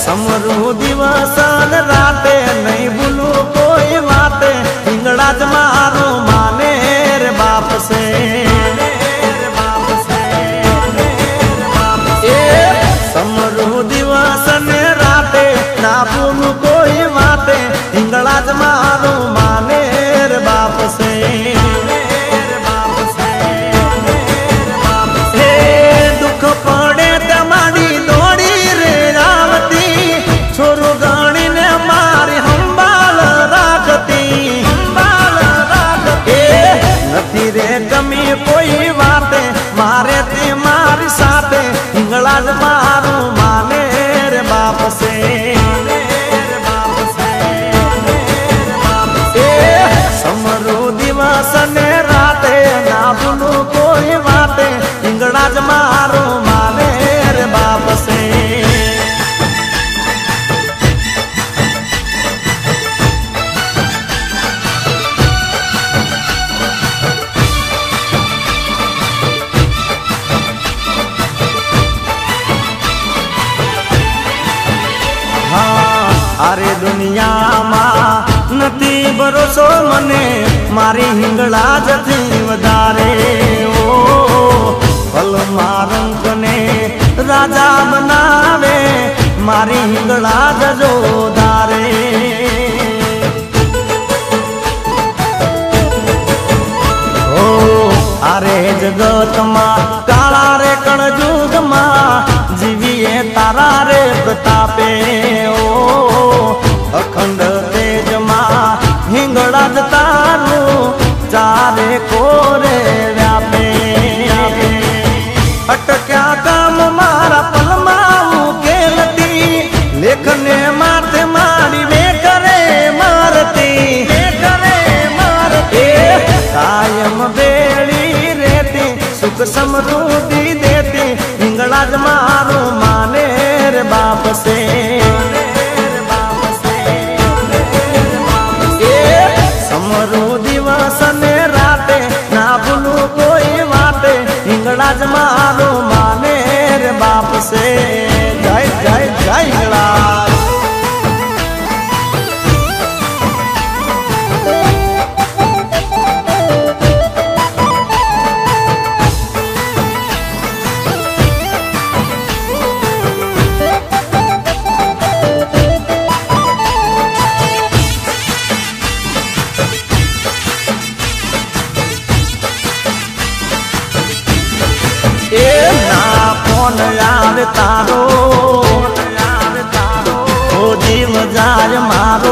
समरू दिवस ने राते नहीं भूलू कोई बाते हिंगड़ा ज मारो माने रे बाप से समरू दिवस ने राते ना भूलू कोई बाते हिंगड़ा ज मारो माने रे बाप से कमी कोई बात मारे ते मारी साथे हिंगड़ा ज मारू माने रे बाप से समरू दिवस ने राते ना भूलू कोई बात हिंगड़ा ज मारू माने रे बाप से अरे दुनिया में नती भरोसो मने मारी हिंगड़ा जथी वधारे ओ फल मारंक ने राजा बनावे मारी हिंगड़ा जजो धारे ओ अरे जगत मां काला रे कण जुग मां जीवीए तारा रे प्रतापे ओ अखंड तेज मां हिंगड़ा ज तारू चारे कोरे व्यापे अटक्या काम मारा पलमाऊ केलती लेखने माथे मारी वे करे मारती कायम बेड़ी रेती सुख समृद्धि देती हिंगड़ा ज मारू माने रे बाप से समरू दिवस ने राते ना भूलू कोई बाते हिंगड़ा ज मारू माने रे बाप से जय जय जय हिंगड़ा फोन याद तारो ओ जीव जाय मारो